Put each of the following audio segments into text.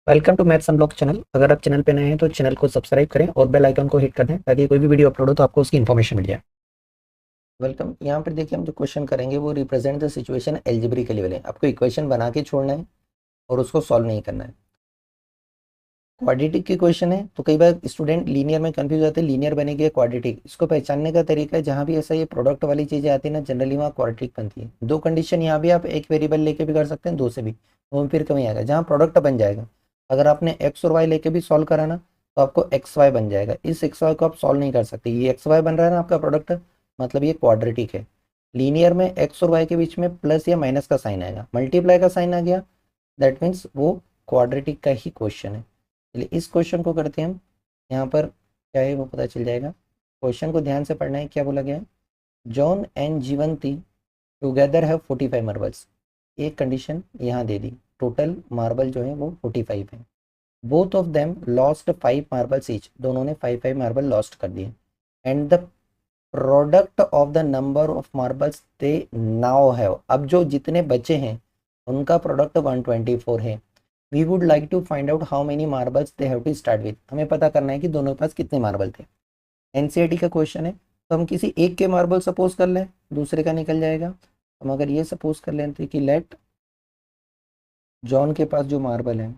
Welcome to maths unlock channel. अगर आप channel पे नए हैं तो चैनल को सब्सक्राइब करें और बेल आइकन को हिट कर दें ताकि कोई भी वीडियो अपलोड हो तो आपको उसकी इन्फॉर्मेशन मिल जाए। वेलकम। यहाँ पर देखिए हम जो क्वेश्चन करेंगे वो रिप्रेजेंट द सिचुएशन एल्जेब्रिकली वाले। आपको इक्वेशन बना के छोड़ना है और उसको सॉल्व नहीं करना है। क्वाड्रेटिक के क्वेश्चन है तो कई बार स्टूडेंट लीनियर में कंफ्यूज जाते हैं, लीनियर बनेगी क्वाड्रेटिक। इसको पहचानने का तरीका है, जहाँ भी ऐसा ये प्रोडक्ट वाली चीजें आती है ना, जनरली वहाँ क्वाड्रेटिक बनती है। दो कंडीशन यहाँ भी आप एक वेरिएबल लेके भी कर सकते हैं, दो से भी, वो फिर कमी आएगा। जहाँ प्रोडक्ट बन जाएगा, अगर आपने एक्स और वाई लेके भी सॉल्व करा ना तो आपको एक्स वाई बन जाएगा। इस एक्स वाई को आप सॉल्व नहीं कर सकते, ये एक्स वाई बन रहा है ना आपका प्रोडक्ट, मतलब ये क्वाड्रेटिक है। लीनियर में एक्स और वाई के बीच में प्लस या माइनस का साइन आएगा, मल्टीप्लाई का साइन आ गया, दैट मीन्स वो क्वाड्रेटिक का ही क्वेश्चन है। चलिए इस क्वेश्चन को करते हैं हम। यहाँ पर क्या है वो पता चल जाएगा। क्वेश्चन को ध्यान से पढ़ना है। क्या बोला गया है? John and Jeevanti together have 45 marbles. एक कंडीशन यहाँ दे दी, टोटल मार्बल जो है वो 45 है। Both of them lost 5 marbles each, दोनों ने 5 मार्बल लॉस्ट कर दिए। And the product of the number of marbles they now have, अब जो जितने बचे हैं उनका प्रोडक्ट 124 है। We would like to find out how many marbles they have to start with. हमें पता करना है कि दोनों के पास कितने मार्बल थे। एनसीईआरटी का क्वेश्चन है, तो हम किसी एक के मार्बल सपोज कर लें, दूसरे का निकल जाएगा। हम अगर ये सपोज कर लेते कि लेट जॉन के पास जो मार्बल है,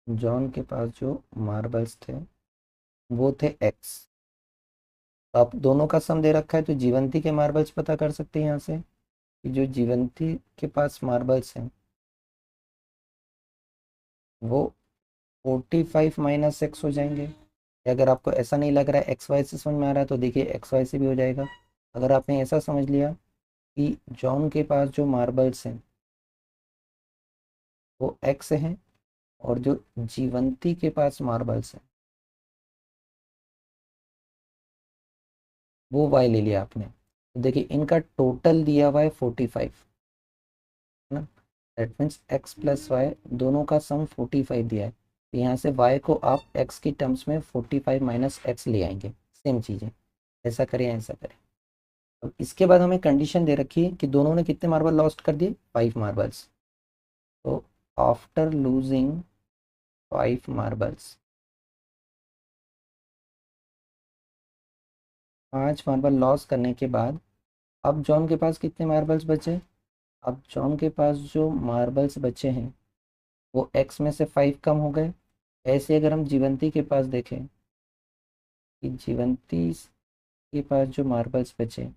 जॉन के पास जो मार्बल्स थे वो थे एक्स। तो आप दोनों का सम दे रखा है तो जीवंती के मार्बल्स पता कर सकते हैं यहाँ से कि जो जीवंती के पास मार्बल्स हैं वो 45 माइनस एक्स हो जाएंगे। अगर आपको ऐसा नहीं लग रहा है, एक्स वाई से समझ में आ रहा है, तो देखिए एक्स वाई से भी हो जाएगा। अगर आपने ऐसा समझ लिया कि जॉन के पास जो मार्बल्स हैं वो एक्स हैं और जो जीवंती के पास मार्बल्स हैं वो वाई ले लिया आपने, तो देखिए इनका टोटल दिया हुआ है 45, है ना। That means X plus Y दोनों का सम 45 दिया है। तो यहाँ से वाई को आप एक्स की टर्म्स में 45 माइनस एक्स ले आएंगे। सेम चीज़ें, ऐसा करें ऐसा करें। अब इसके बाद हमें कंडीशन दे रखी है कि दोनों ने कितने मार्बल लॉस्ट कर दिए, 5 मार्बल्स। तो after losing 5 marbles, 5 marble loss करने के बाद अब जॉन के पास कितने मार्बल्स बचे? अब जॉन के पास जो मार्बल्स बचे हैं वो एक्स में से 5 कम हो गए। ऐसे अगर हम जीवंती के पास देखें कि जीवंती के पास जो मार्बल्स बचे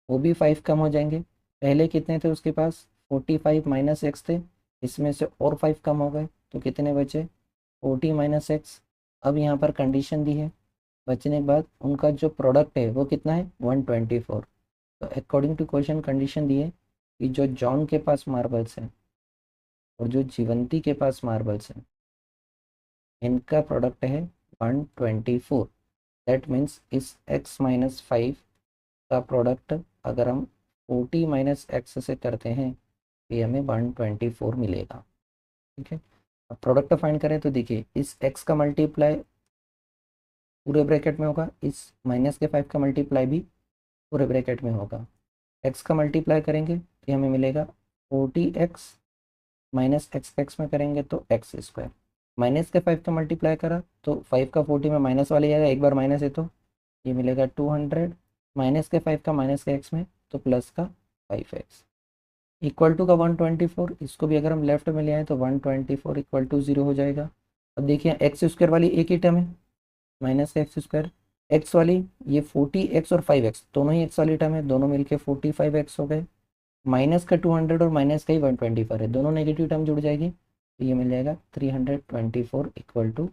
वो भी 5 कम हो जाएंगे। पहले कितने थे उसके पास? 45 माइनस एक्स थे, इसमें से और 5 कम हो गए तो कितने बचे? 40 माइनस एक्स। अब यहाँ पर कंडीशन दी है, बचने के बाद उनका जो प्रोडक्ट है वो कितना है? 124। तो अकॉर्डिंग टू क्वेश्चन कंडीशन दी है कि जो जॉन के पास मार्बल्स हैं और जो जीवंती के पास मार्बल्स हैं इनका प्रोडक्ट है 124। दैट मीन्स इस x माइनस 5 का प्रोडक्ट अगर हम 40 माइनस एक्स से करते हैं तो ये हमें 124 मिलेगा। ठीक है। अब प्रोडक्ट फाइंड करें तो देखिए इस x का मल्टीप्लाई पूरे ब्रैकेट में होगा, इस माइनस के 5 का मल्टीप्लाई भी पूरे ब्रैकेट में होगा। x का मल्टीप्लाई करेंगे तो ये हमें मिलेगा 40x, माइनस एक्स में करेंगे तो एक्स स्क्वायर। माइनस के 5 का मल्टीप्लाई करा तो 5 का 40 में माइनस वाले आएगा, एक बार माइनस है तो ये मिलेगा 200। माइनस के 5 का माइनस के एक्स में तो प्लस का 5x इक्वल टू का 124। इसको भी अगर हम लेफ्ट में ले आए तो 124 इक्वल टू 0 हो जाएगा। अब देखिए एक्स स्क्वायर वाली एक ही टर्म है, माइनस का एक्स स्क्वायर। एक्स वाली ये 40x और 5x दोनों ही एक्स वाली टर्म है, दोनों मिलके 45x हो गए। माइनस का 200 और माइनस का ही 124 है, दोनों नेगेटिव टर्म जुड़ जाएगी तो ये मिल जाएगा 324 इक्वल टू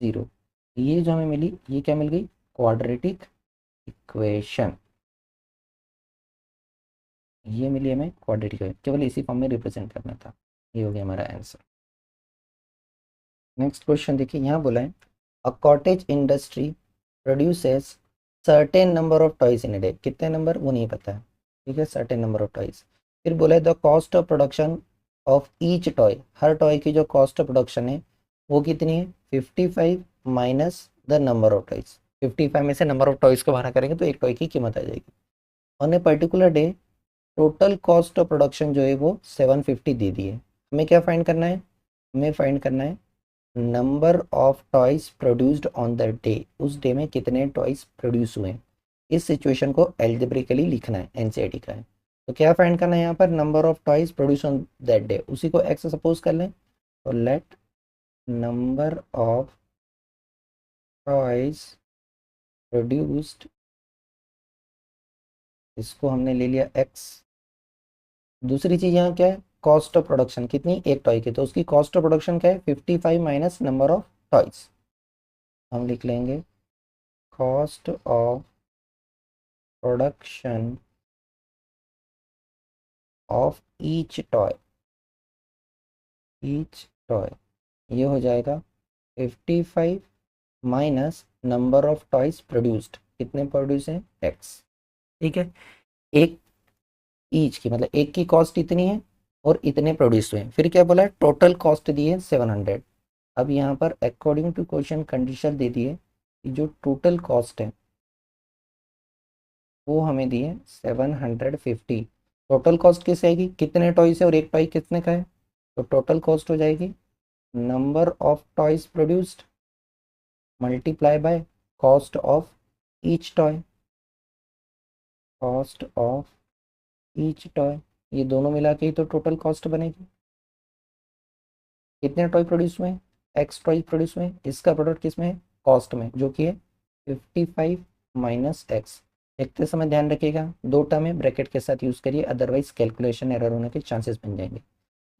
0। ये जो हमें मिली ये क्या मिल गई? Quadratic equation. ये मिली हमें क्वाड्रेटिक इक्वेशन, केवल इसी फॉर्म में रिप्रेजेंट करना था। ये हो गया हमारा आंसर। नेक्स्ट क्वेश्चन देखिए, यहाँ बोला है a cottage industry produces certain number of toys in a day. कितने नंबर वो नहीं पता है, ठीक है, सर्टेन नंबर ऑफ टॉयज। फिर बोला है the cost of production of each toy, her toy की जो कॉस्ट ऑफ प्रोडक्शन है वो कितनी है? 55 minus the number of toys. 55 में से नंबर ऑफ टॉयज को बाहर करेंगे तो एक टॉय की कीमत आ जाएगी। On a particular day total cost of production जो है वो 750 दे दी है। हमें क्या फाइंड करना है? हमें फाइंड करना है number of toys produced on the day, उस डे में कितने टॉयज प्रोड्यूस हुए हैं। इस सिचुएशन को एल्जेब्रिकली लिखना है, एनसीईआरटी का है। तो क्या फाइंड करना है यहाँ पर? Number of toys produce on that day, उसी को एक्स सपोज कर लें। तो let number of toys produced, इसको हमने ले लिया एक्स। दूसरी चीज यहाँ क्या है? कॉस्ट ऑफ प्रोडक्शन, कितनी? एक टॉय की, तो उसकी कॉस्ट ऑफ प्रोडक्शन क्या है? 55 माइनस नंबर ऑफ टॉयज। हम लिख लेंगे cost of production of each toy, ये हो जाएगा 55 minus number of toys produced, कितने प्रोड्यूस हैं? एक्स। ठीक है, एक ईच की मतलब एक की कॉस्ट इतनी है और इतने प्रोड्यूस हुए। फिर क्या बोला है? टोटल कॉस्ट दी है 700। अब यहाँ पर अकॉर्डिंग टू क्वेश्चन कंडीशन दे दी है कि जो टोटल कॉस्ट है वो हमें दी है 750। टोटल कॉस्ट किस आएगी? कितने टॉयज है और एक टॉय कितने का है? तो टोटल कॉस्ट हो जाएगी number of toys produced multiply by cost of each toy, cost of each toy. ये दोनों मिला के ही तो टोटल कॉस्ट बनेगी। कितने टॉय प्रोड्यूस हुए? एक्स टॉय प्रोड्यूस हुए। इसका प्रोडक्ट किस में है? कॉस्ट में, जो कि है 55 माइनस एक्स। लिखते समय ध्यान रखिएगा दो टर्म है, ब्रैकेट के साथ यूज करिए, अदरवाइज कैलकुलेशन एरर होने के चांसेस बन जाएंगे।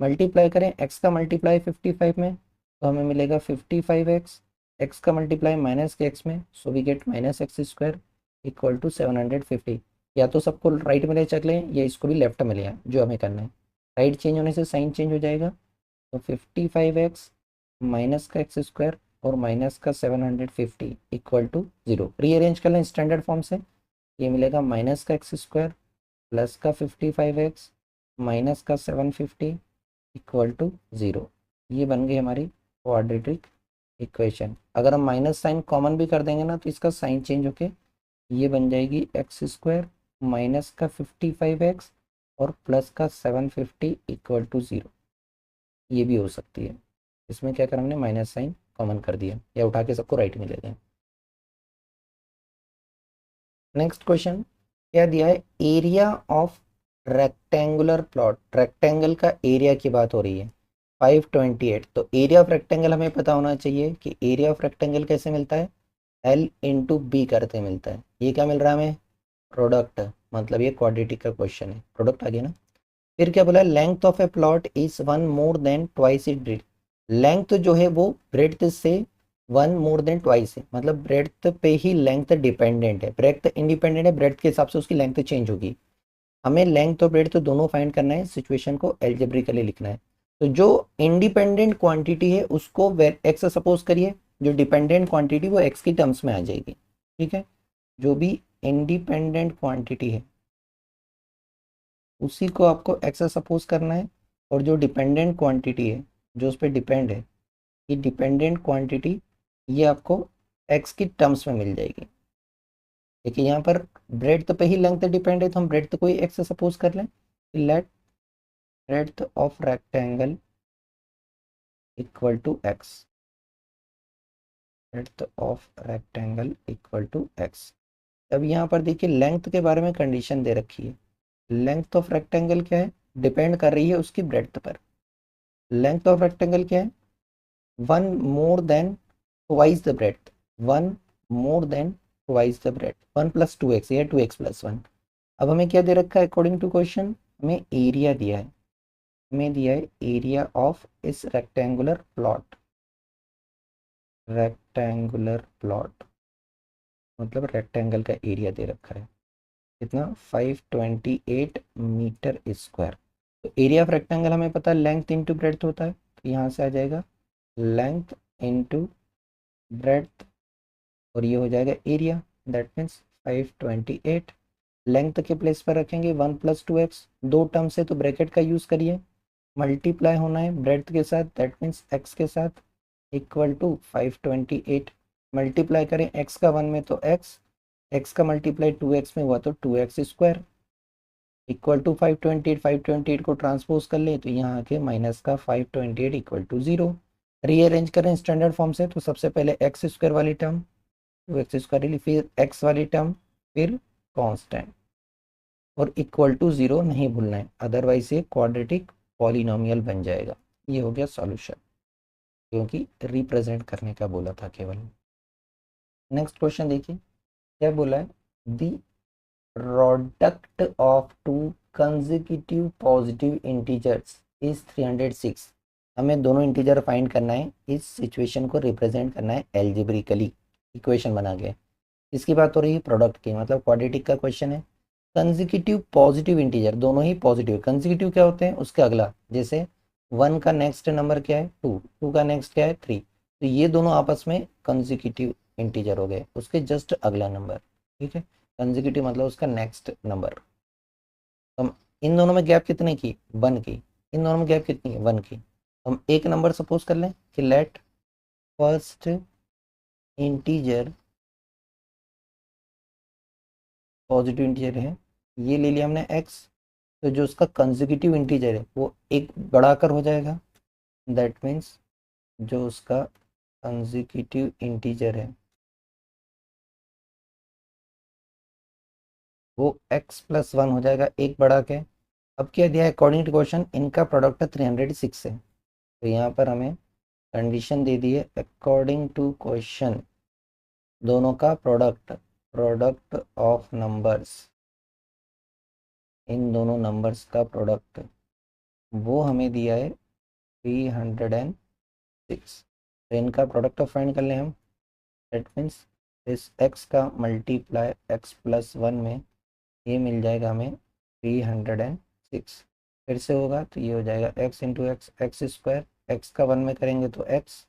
मल्टीप्लाई करें एक्स का मल्टीप्लाई 55 में तो हमें मिलेगा 55x, एक्स का मल्टीप्लाई माइनस के एक्स में, so we get minus X square equal to 750। या तो सबको राइट में ले चल लें या इसको भी लेफ्ट में ले आए, जो हमें करना है। राइट चेंज होने से साइन चेंज हो जाएगा, तो 55x माइनस का एक्स स्क्वायर और माइनस का 750 इक्वल टू 0। रीअरेंज कर लें स्टैंडर्ड फॉर्म से, ये मिलेगा माइनस का एक्स स्क्वायर प्लस का 55x माइनस का 750 इक्वल टू 0। ये बन गई हमारी क्वाड्रेटिक इक्वेशन। अगर हम माइनस साइन कॉमन भी कर देंगे ना तो इसका साइन चेंज होके ये बन जाएगी एक्स स्क्वायर माइनस का 55x और प्लस का 750 इक्वल टू 0। ये भी हो सकती है। इसमें क्या करा हमने? माइनस साइन कॉमन कर दिया या उठा के सबको राइट में ले लें। नेक्स्ट क्वेश्चन क्या दिया है? Area of rectangular plot, rectangle का एरिया की बात हो रही है 528। तो एरिया ऑफ रेक्टेंगल हमें पता होना चाहिए कि एरिया ऑफ रेक्टेंगल कैसे मिलता है? एल इंटू बी करते मिलता है। ये क्या मिल रहा है हमें? प्रोडक्ट, मतलब ये क्वाड्रेटिक का क्वेश्चन है, प्रोडक्ट आ गया ना। फिर क्या बोला? Length of A plot is one more than twice it bread. Length जो है वो ब्रेड्थ से वन मोर देन ट्वाइस है, मतलब ब्रेड्थ पे ही लेंथ डिपेंडेंट है, ब्रेड्थ इंडिपेंडेंट है, ब्रेड्थ के हिसाब से उसकी लेंथ चेंज होगी। हमें लेंथ और ब्रेड्थ दोनों फाइंड करना है, सिचुएशन को एल्जेब्रिकली लिखना है। तो जो इंडिपेंडेंट क्वांटिटी है उसको एक्स सपोज करिए, जो डिपेंडेंट क्वांटिटी वो एक्स की टर्म्स में आ जाएगी। ठीक है, जो भी इंडिपेंडेंट क्वांटिटी है उसी को आपको एक्स सपोज करना है, और जो डिपेंडेंट क्वांटिटी है जो उस पर डिपेंड है, ये डिपेंडेंट क्वांटिटी ये आपको एक्स की टर्म्स में मिल जाएगी। देखिए यहाँ पर ब्रेड्थ पे ही लेंथ डिपेंड है, तो हम ब्रेड्थ को ही एक्स सपोज कर लें। Let breadth of rectangle equal to X, breadth of rectangle equal to X. अब यहाँ पर देखिए लेंथ के बारे में कंडीशन दे रखी है। लेंथ ऑफ रेक्टेंगल क्या है? डिपेंड कर रही है उसकी ब्रेड्थ पर। लेंथ ऑफ रेक्टेंगल क्या है? One more than twice the breadth, one more than twice the breadth, 1 plus 2x या 2x प्लस 1। अब हमें क्या दे रखा है? अकॉर्डिंग टू क्वेश्चन हमें एरिया दिया है, हमें दिया है एरिया ऑफ इस रेक्टेंगुलर प्लॉट। रेक्टेंगुलर प्लॉट मतलब रेक्टेंगल का एरिया दे रखा है कितना? 528 मीटर स्क्वायर। तो एरिया ऑफ रेक्टेंगल हमें पता है लेंथ इंटू ब्रेड्थ होता है, तो यहाँ से आ जाएगा लेंथ इंटू ब्रेड्थ और ये हो जाएगा एरिया, दैट मीन्स 528। लेंथ के प्लेस पर रखेंगे 1 प्लस 2x, दो टर्म से तो ब्रैकेट का यूज़ करिए, मल्टीप्लाई होना है ब्रेड्थ के साथ, दैट मीन्स x के साथ, इक्वल टू 528। मल्टीप्लाई करें x का 1 में तो x, x का मल्टीप्लाई 2x में हुआ तो 2x स्क्वायर। इक्वल टू 528, 528 को ट्रांसपोज कर ले तो यहाँ आके माइनस का 528 इक्वल टू 0। रीअरेंज करें स्टैंडर्ड फॉर्म से तो सबसे पहले एक्स स्क्वायर वाली टर्म, तो एक्स स्क्वायर, फिर एक्स वाली टर्म, फिर कांस्टेंट, और इक्वल टू 0 नहीं भूलना है, अदरवाइज ये क्वाड्रेटिक पॉलिनोमियल बन जाएगा। ये हो गया सॉल्यूशन, क्योंकि रिप्रेजेंट करने का बोला था केवल। नेक्स्ट क्वेश्चन देखिए क्या बोला है, the product of to consecutive positive integers is 306। हमें दोनों इंटीजर फाइंड करना है, इस सिचुएशन को रिप्रेजेंट करना है एल्जेब्रिकली, इक्वेशन बना के। इसकी बात हो रही है प्रोडक्ट की, मतलब क्वाड्रेटिक का क्वेश्चन है। कंसेक्यूटिव पॉजिटिव इंटीजर, दोनों ही पॉजिटिव। कंसेक्यूटिव क्या होते हैं, उसके अगला, जैसे 1 का नेक्स्ट नंबर क्या है 2, 2 का नेक्स्ट क्या है 3, तो ये दोनों आपस में कंसेक्यूटिव इंटीजर हो गए, उसके जस्ट अगला नंबर। ठीक है, कंसेक्यूटिव मतलब उसका नेक्स्ट नंबर। तो हम इन दोनों में गैप कितने की, 1 की, इन दोनों में गैप कितनी है 1 की। तो हम एक नंबर सपोज कर लें कि let first integer positive integer है, ये ले लिया हमने x, तो जो उसका कंसेक्यूटिव इंटीजर है वो एक बढ़ाकर हो जाएगा। दैट मीन्स जो उसका कंसेक्यूटिव इंटीजर है वो x प्लस 1 हो जाएगा, एक बढ़ा के। अब क्या दिया है, अकॉर्डिंग टू क्वेश्चन इनका प्रोडक्ट 306 है, तो यहाँ पर हमें कंडीशन दे दी है अकॉर्डिंग टू क्वेश्चन दोनों का प्रोडक्ट, प्रोडक्ट ऑफ नंबर्स, इन दोनों नंबर्स का प्रोडक्ट वो हमें दिया है 306। तो इनका प्रोडक्ट ऑफ फाइंड कर लें हम। दैट मीन्स इस x का मल्टीप्लाई x प्लस 1 में ये मिल जाएगा हमें 306। फिर से होगा तो ये हो जाएगा x into x, x square, x का 1 में करेंगे तो x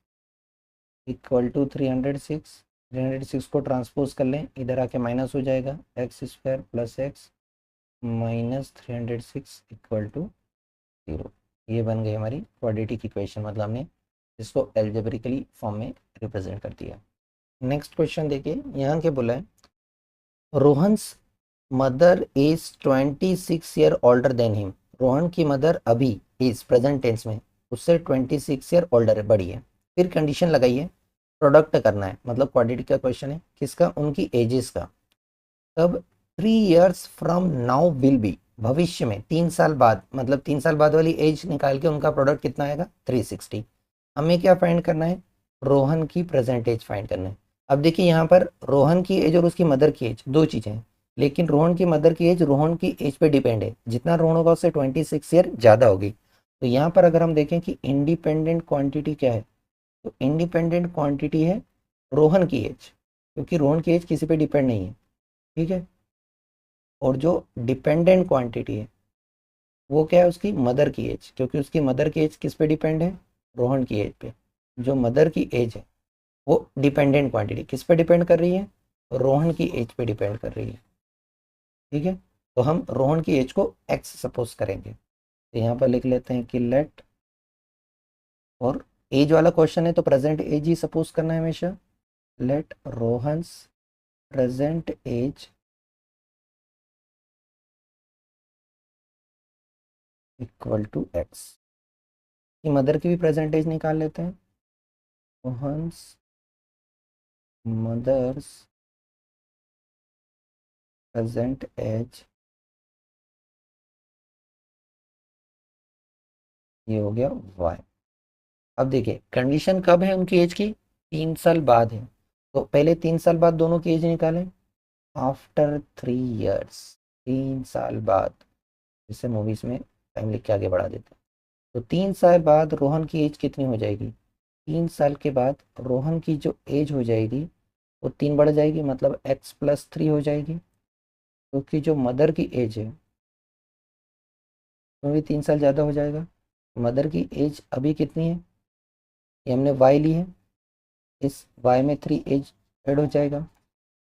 इक्वल टू 306। 306 को ट्रांसपोज कर लें, इधर आके माइनस हो जाएगा, X square plus X minus 306 equal to 0। ये बन गई हमारी क्वाड्रेटिक इक्वेशन, मतलब हमने इसको एल्जेब्रिकली फॉर्म में रिप्रेजेंट कर दिया। नेक्स्ट क्वेश्चन देखिए, यहाँ के बोला है Rohan's mother is 26 year older than him. Rohan की मदर अभी इज प्रेजेंट टेंस में उससे 26 ईयर ओल्डर है, बड़ी है। फिर कंडीशन लगाइए, प्रोडक्ट करना है, मतलब क्वाड्रेटिक का क्वेश्चन है, किसका, उनकी एजेस का। तब 3 years from now will be, भविष्य में 3 साल बाद, मतलब 3 साल बाद वाली एज निकाल के उनका प्रोडक्ट कितना आएगा 360। हमें क्या फाइंड करना है, रोहन की प्रेजेंट एज फाइंड करना है। अब देखिए यहाँ पर रोहन की एज और उसकी मदर की एज दो चीज़ें हैं, लेकिन रोहन की मदर की एज रोहन की एज पे डिपेंड है, जितना रोहन होगा उससे 26 ईयर ज़्यादा होगी। तो यहाँ पर अगर हम देखें कि इंडिपेंडेंट क्वांटिटी क्या है, तो इंडिपेंडेंट क्वांटिटी है रोहन की एज, क्योंकि रोहन की एज किसी पे डिपेंड नहीं है। ठीक है, और जो डिपेंडेंट क्वांटिटी है वो क्या है, उसकी मदर की एज, क्योंकि उसकी मदर की एज किस पे डिपेंड है, रोहन की एज पे। जो मदर की एज है वो डिपेंडेंट क्वांटिटी किस पे डिपेंड कर रही है, रोहन की एज पे डिपेंड कर रही है। ठीक है, तो हम रोहन की एज को एक्स सपोज करेंगे, तो यहाँ पर लिख लेते हैं कि लेट, और एज वाला क्वेश्चन है तो प्रेजेंट एज ही सपोज करना है हमेशा। Let Rohan's present age equal to X. Mother की भी प्रेजेंट एज निकाल लेते हैं, रोहन्स मदर्स प्रेजेंट एज, ये हो गया वाई। अब देखिए कंडीशन कब है उनकी एज की, 3 साल बाद है, तो पहले 3 साल बाद दोनों की एज निकालें। आफ्टर 3 ईयर्स, 3 साल बाद, जैसे मूवीज में टाइम लिख के आगे बढ़ा देते हैं। तो 3 साल बाद रोहन की एज कितनी हो जाएगी, 3 साल के बाद रोहन की जो एज हो जाएगी वो 3 बढ़ जाएगी, मतलब x प्लस 3 हो जाएगी, क्योंकि जो मदर की एज है वो भी 3 साल ज़्यादा हो जाएगा। मदर की एज अभी कितनी है, ये हमने y ली है, इस y में 3 एज ऐड हो जाएगा।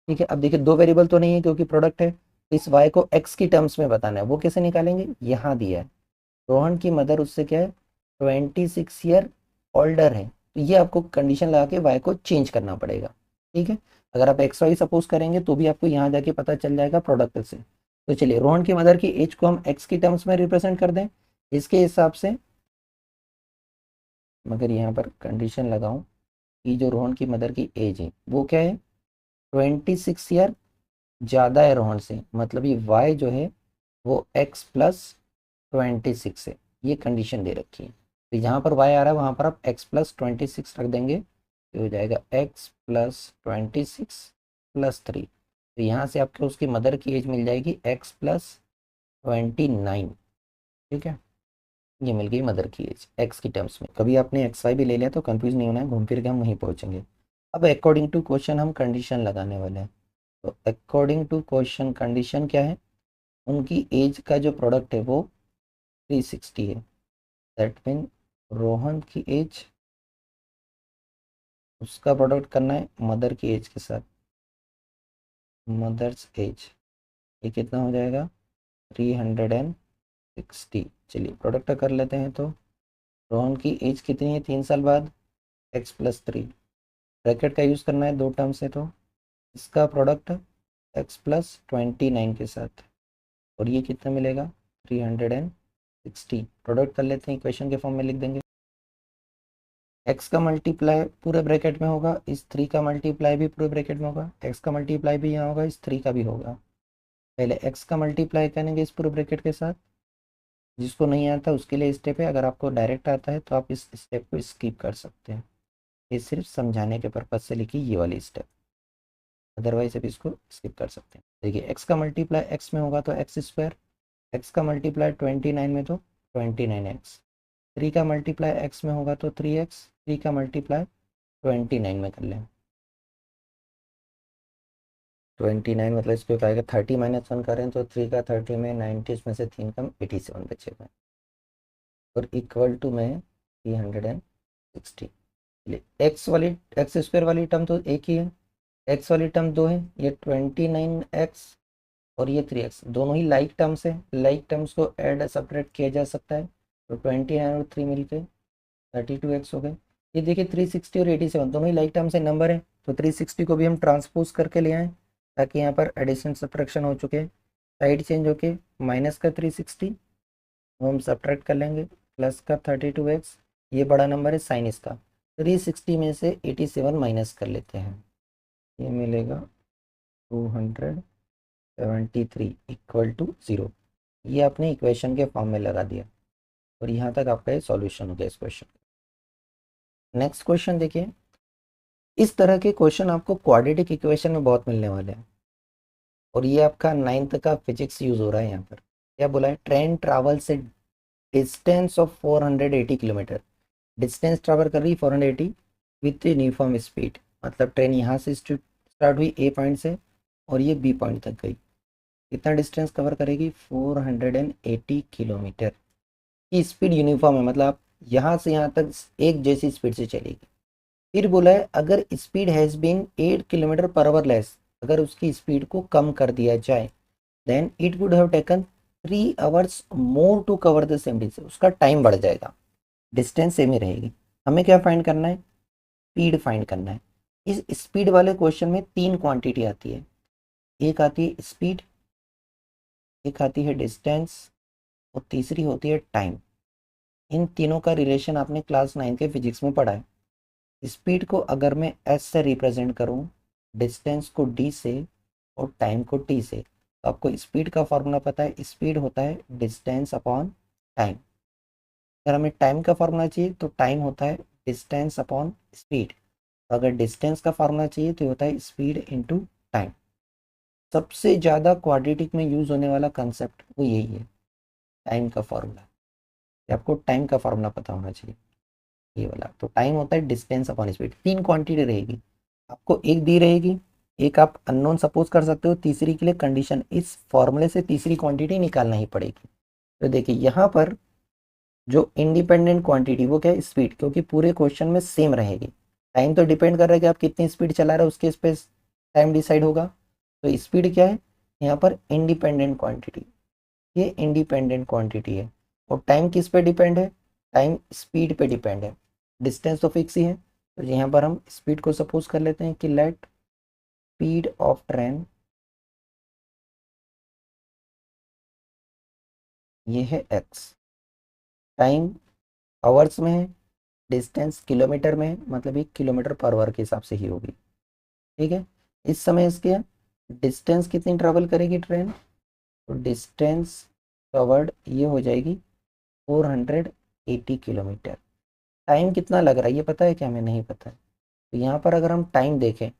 ठीक है, अब देखिए दो वेरिएबल तो नहीं है क्योंकि प्रोडक्ट है, तो इस y को x की टर्म्स में बताना है, वो कैसे निकालेंगे, यहाँ दिया है रोहन की मदर उससे क्या है 26 ईयर ओल्डर है, तो ये आपको कंडीशन लगा के y को चेंज करना पड़ेगा। ठीक है, अगर आप एक्स वाई सपोज करेंगे तो भी आपको यहाँ जाके पता चल जाएगा प्रोडक्ट से। तो चलिए रोहन की मदर की एज को हम एक्स की टर्म्स में रिप्रेजेंट कर दें इसके हिसाब से। मगर यहाँ पर कंडीशन लगाऊं कि जो रोहन की मदर की एज है वो क्या है 26 ईयर ज़्यादा है रोहन से, मतलब ये वाई जो है वो x+26 है, ये कंडीशन दे रखी है। तो जहाँ पर y आ रहा है वहाँ पर आप x+26 रख देंगे तो हो जाएगा x+26+3। तो यहाँ से आपको उसकी मदर की एज मिल जाएगी x+29। ठीक है, ये मिल गई मदर की एज x की टर्म्स में। कभी आपने एक्स वाई भी ले लिया तो कंफ्यूज नहीं होना है, घूम फिर के हम वहीं पहुँचेंगे। अब अकॉर्डिंग टू क्वेश्चन हम कंडीशन लगाने वाले हैं। तो अकॉर्डिंग टू क्वेश्चन कंडीशन क्या है, उनकी एज का जो प्रोडक्ट है वो 360 है। दैट मीन रोहन की एज उसका प्रोडक्ट करना है मदर की एज के साथ, मदर्स एज। ये कितना हो जाएगा 360। चलिए प्रोडक्ट कर लेते हैं। तो रोहन की एज कितनी है 3 साल बाद, x+3। ब्रैकेट का यूज़ करना है दो टर्म से, तो इसका प्रोडक्ट x+29 के साथ, और ये कितना मिलेगा 360। प्रोडक्ट कर लेते हैं, इक्वेशन के फॉर्म में लिख देंगे। x का मल्टीप्लाई पूरे ब्रैकेट में होगा, इस 3 का मल्टीप्लाई भी पूरे ब्रैकेट में होगा, x का मल्टीप्लाई भी यहाँ होगा, इस 3 का भी होगा। पहले x का मल्टीप्लाई करेंगे इस पूरे ब्रैकेट के साथ। जिसको नहीं आता उसके लिए स्टेप है, अगर आपको डायरेक्ट आता है तो आप इस स्टेप को स्किप कर सकते हैं। ये सिर्फ समझाने के पर्पज से लिखी ये वाली स्टेप, अदरवाइज आप इसको स्किप कर सकते हैं। देखिए x का मल्टीप्लाई x में होगा तो x², x का मल्टीप्लाई 29 में तो 29x, 3 का मल्टीप्लाई x में होगा तो 3x, 3 का मल्टीप्लाई 29 में कर लें। 29 मतलब इसको क्या आएगा 30-1 करें तो 3 का 30 में 90, इसमें से 3 कम 87 बचेगा, और इक्वल टू में 360। एक्स वाली x² वाली टर्म तो एक ही है, एक्स वाली टर्म दो है, ये 29x और ये 3x दोनों ही लाइक टर्म्स है। लाइक टर्म्स को ऐड सेपरेट किया जा सकता है, तो 29 और 3 मिलके 32x हो गए। ये देखिए 360 और 87 दोनों ही लाइक टर्म्स है, नंबर है, तो 360 को भी हम ट्रांसपोज करके ले आए ताकि यहाँ पर एडिशन सब्ट्रैक्शन हो चुके हैं। साइड चेंज होके माइनस का 360 हम सब्ट्रैक्ट कर लेंगे, प्लस का 32x, ये बड़ा नंबर है साइन इसका, 360 में से 87 माइनस कर लेते हैं, ये मिलेगा 273 इक्वल टू 0। ये आपने इक्वेशन के फॉर्म में लगा दिया, और यहाँ तक आपका ये सॉल्यूशन हो गया इस क्वेश्चन। नेक्स्ट क्वेश्चन देखिए, इस तरह के क्वेश्चन आपको क्वाड्रेटिक इक्वेशन में बहुत मिलने वाले हैं, और ये आपका 9th का फिजिक्स यूज हो रहा है। यहाँ पर क्या बोला है, ट्रेन ट्रैवल से distance of 480 kilometre, distance travel कर रही 480 विथ यूनिफॉर्म स्पीड, मतलब ट्रेन यहाँ से स्टार्ट हुई ए पॉइंट से और ये बी पॉइंट तक गई, कितना डिस्टेंस कवर करेगी 480 किलोमीटर की स्पीड यूनिफॉर्म है, मतलब आप यहाँ से यहाँ तक एक जैसी स्पीड से चलेगी। फिर बोला है अगर speed has been 8 kilometre per hour less, अगर उसकी स्पीड को कम कर दिया जाए, then it would have taken 3 hours more to cover the same distance, उसका टाइम बढ़ जाएगा, डिस्टेंस सेम ही रहेगी। हमें क्या फाइंड करना है, स्पीड फाइंड करना है। इस स्पीड वाले क्वेश्चन में 3 क्वांटिटी आती है, एक आती है स्पीड, एक आती है डिस्टेंस, और तीसरी होती है टाइम। इन तीनों का रिलेशन आपने क्लास 9 के फिजिक्स में पढ़ा है। स्पीड को अगर मैं एस से रिप्रेजेंट करूं, डिस्टेंस को डी से और टाइम को टी से, तो आपको स्पीड का फॉर्मूला पता है, स्पीड होता है डिस्टेंस अपॉन टाइम। अगर हमें टाइम का फॉर्मूला चाहिए तो टाइम होता है डिस्टेंस अपॉन स्पीड, अगर डिस्टेंस का फॉर्मूला चाहिए तो होता है स्पीड इंटू टाइम। सबसे ज़्यादा क्वाड्रेटिक में यूज़ होने वाला कंसेप्ट वो यही है, टाइम का फॉर्मूला। आपको टाइम का फॉर्मूला पता होना चाहिए, ये वाला। तो टाइम होता है डिस्टेंस अपॉन स्पीड। 3 क्वांटिटी रहेगी, आपको एक दी रहेगी, एक आप अननोन सपोज कर सकते हो, तीसरी के लिए कंडीशन, इस फॉर्मूले से तीसरी क्वांटिटी निकालना ही पड़ेगी। तो देखिए यहाँ पर जो इंडिपेंडेंट क्वांटिटी वो क्या है स्पीड, क्योंकि पूरे क्वेश्चन में सेम रहेगी। टाइम तो डिपेंड कर रहा है कि आप कितनी स्पीड चला रहे हो, उसके इस पे टाइम डिसाइड होगा। तो स्पीड क्या है यहाँ पर इंडिपेंडेंट क्वांटिटी, ये इंडिपेंडेंट क्वांटिटी है। और टाइम किस पे डिपेंड है, टाइम स्पीड पे डिपेंड है, डिस्टेंस तो फिक्स ही है। तो यहाँ पर हम स्पीड को सपोज कर लेते हैं कि लेट स्पीड ऑफ ट्रेन ये है x, टाइम आवर्स में है, डिस्टेंस किलोमीटर में है, मतलब 1 किलोमीटर पर आवर के हिसाब से ही होगी। ठीक है, इस समय इसके डिस्टेंस कितनी ट्रेवल करेगी ट्रेन, तो डिस्टेंस कवर्ड ये हो जाएगी 480 किलोमीटर। टाइम कितना लग रहा है ये पता है क्या, हमें नहीं पता है। तो यहाँ पर अगर हम टाइम देखें,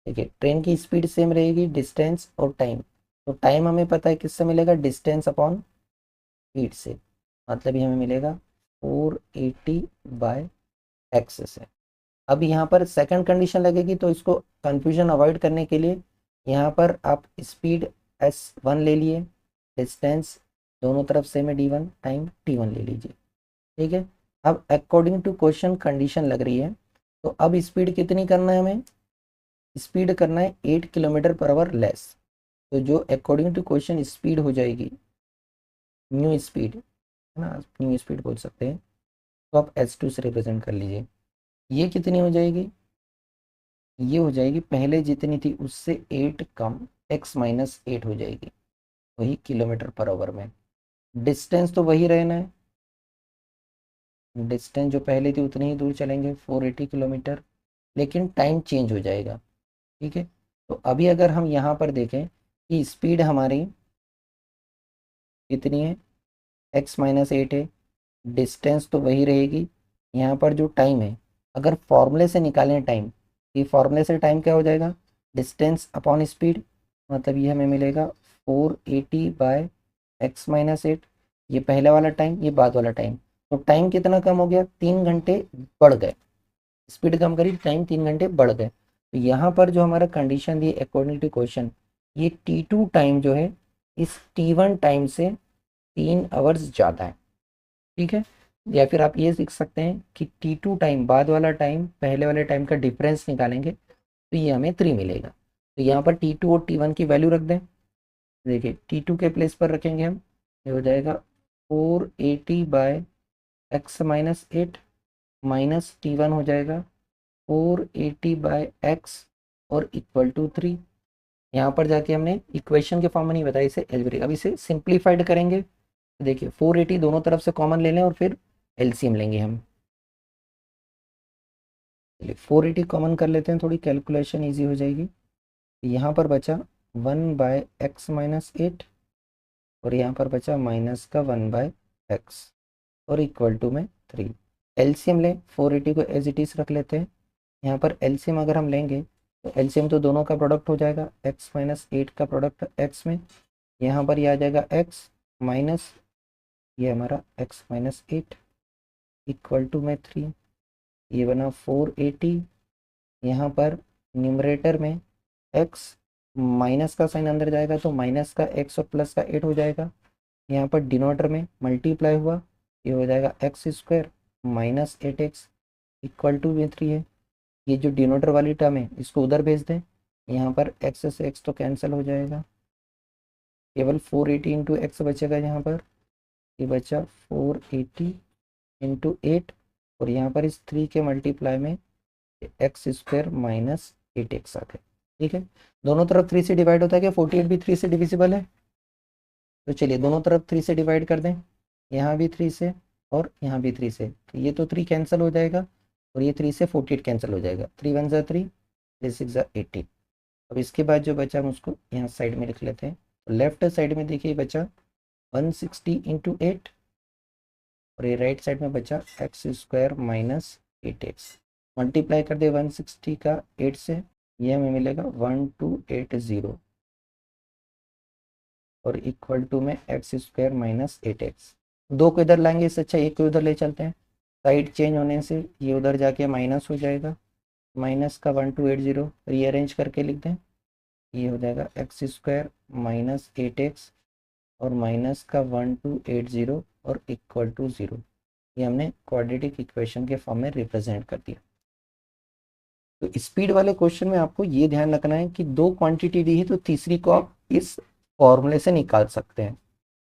देखिए ट्रेन की स्पीड सेम रहेगी, डिस्टेंस और टाइम, तो टाइम हमें पता है किससे मिलेगा, डिस्टेंस अपॉन स्पीड से, मतलब ये हमें मिलेगा 480 बाय एक्स से। अब यहाँ पर सेकंड कंडीशन लगेगी, तो इसको कंफ्यूजन अवॉइड करने के लिए यहाँ पर आप स्पीड s1 ले लिए, डिस्टेंस दोनों तरफ से में d1, टाइम t1 ले लीजिए। ठीक है, अब अकॉर्डिंग टू क्वेश्चन कंडीशन लग रही है, तो अब स्पीड कितनी करना है हमें, स्पीड करना है 8 किलोमीटर पर आवर लेस। तो जो अकॉर्डिंग टू क्वेश्चन स्पीड हो जाएगी, न्यू स्पीड है ना, न्यू स्पीड बोल सकते हैं, तो आप s2 से रिप्रेजेंट कर लीजिए। ये कितनी हो जाएगी, ये हो जाएगी पहले जितनी थी उससे 8 कम, x-8 हो जाएगी, वही किलोमीटर पर आवर में। डिस्टेंस तो वही रहना है, डिस्टेंस जो पहले थी उतनी ही दूर चलेंगे 480 किलोमीटर, लेकिन टाइम चेंज हो जाएगा। ठीक है, तो अभी अगर हम यहाँ पर देखें कि स्पीड हमारी कितनी है, x-8 है, डिस्टेंस तो वही रहेगी, यहाँ पर जो टाइम है अगर फॉर्मूले से निकालें टाइम, ये फॉर्मूले से टाइम क्या हो जाएगा, डिस्टेंस अपॉन स्पीड, मतलब ये हमें मिलेगा 480 बाय x-8, ये पहले वाला टाइम ये बाद वाला टाइम, तो टाइम कितना कम हो गया, 3 घंटे बढ़ गए, स्पीड कम करी टाइम 3 घंटे बढ़ गए। तो यहाँ पर जो हमारा कंडीशन दी अकॉर्डिंग टू क्वेश्चन, ये T2 टाइम जो है इस T1 टाइम से 3 आवर्स ज़्यादा है। ठीक है, या फिर आप ये सीख सकते हैं कि T2 टाइम बाद वाला टाइम पहले वाले टाइम का डिफरेंस निकालेंगे तो ये हमें 3 मिलेगा। तो यहाँ पर T2 और T1 की वैल्यू रख दें, देखिए T2 के प्लेस पर रखेंगे हम, ये हो जाएगा 480 बाय x-8 माइनस T1 हो जाएगा 480 बाय x और इक्वल टू 3। यहाँ पर जाके हमने इक्वेशन के फॉर्म में नहीं बताया, इसे एल्जेब्रिक, अब इसे सिंप्लीफाइड करेंगे। देखिए 480 दोनों तरफ से कॉमन ले लें और फिर एलसीएम लेंगे हम, 480 कॉमन कर लेते हैं, थोड़ी कैलकुलेशन इजी हो जाएगी। यहाँ पर बचा 1/x-8 और यहाँ पर बचा माइनस का 1/x और इक्वल टू में 3। एलसीएम लें, 480 को एज इट इज रख लेते हैं। यहाँ पर एलसीएम अगर हम लेंगे तो एलसीएम तो दोनों का प्रोडक्ट हो जाएगा, x-8 का प्रोडक्ट x में, यहाँ पर ये आ जाएगा x माइनस ये हमारा x-8 इक्वल टू में 3, ये बना 480। यहाँ पर न्यूमरेटर में x माइनस का साइन अंदर जाएगा तो माइनस का x और प्लस का 8 हो जाएगा। यहाँ पर डिनोटर में मल्टीप्लाई हुआ, ये हो जाएगा x² minus 8x equal to में 3 है। ये जो डिनोटर वाली टर्म है इसको उधर भेज दें, यहाँ पर x से x तो कैंसिल हो जाएगा, केवल 480 इंटू एक्स बचेगा। यहाँ पर ये बचा 480 इंटू 8 और यहाँ पर इस 3 के मल्टीप्लाई में x² माइनस 8x आ गया। ठीक है, दोनों तरफ 3 से डिवाइड होता है क्या, 48 भी 3 से डिविजिबल है, तो चलिए दोनों तरफ 3 से डिवाइड कर दें, यहाँ भी 3 से और यहाँ भी 3 से, तो ये तो 3 कैंसिल हो जाएगा और ये 3 से 48 कैंसिल हो जाएगा, 3 1 ज़ा 3, 3 6 ज़ा 18। अब इसके बाद जो बचा हम उसको यहाँ साइड में लिख लेते हैं, तो लेफ्ट साइड में देखिए बचा 160 इंटू 8 और ये राइट साइड में बचा x² माइनस 8x, मल्टीप्लाई कर दे 160 का 8 से, ये हमें मिलेगा 1280 और इक्वल टू में x² माइनस 8x। दो को इधर लाएंगे, इससे अच्छा एक को उधर ले चलते हैं, साइड चेंज होने से ये उधर जाके माइनस हो जाएगा, माइनस का 1280 रीअरेंज करके लिख दें, ये हो जाएगा x² माइनस 8x और माइनस का 1280 और इक्वल टू 0। ये हमने क्वाड्रेटिक इक्वेशन के फॉर्म में रिप्रेजेंट कर दिया। तो स्पीड वाले क्वेश्चन में आपको ये ध्यान रखना है कि दो क्वांटिटी दी है तो तीसरी को आप इस फॉर्मूले से निकाल सकते हैं,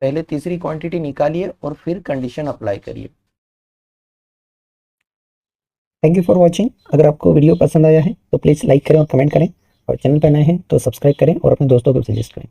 पहले तीसरी क्वांटिटी निकालिए और फिर कंडीशन अप्लाई करिए। Thank you for watching. अगर आपको वीडियो पसंद आया है तो प्लीज़ लाइक करें और कमेंट करें, और चैनल पर नए हैं तो सब्सक्राइब करें और अपने दोस्तों को सजेस्ट करें।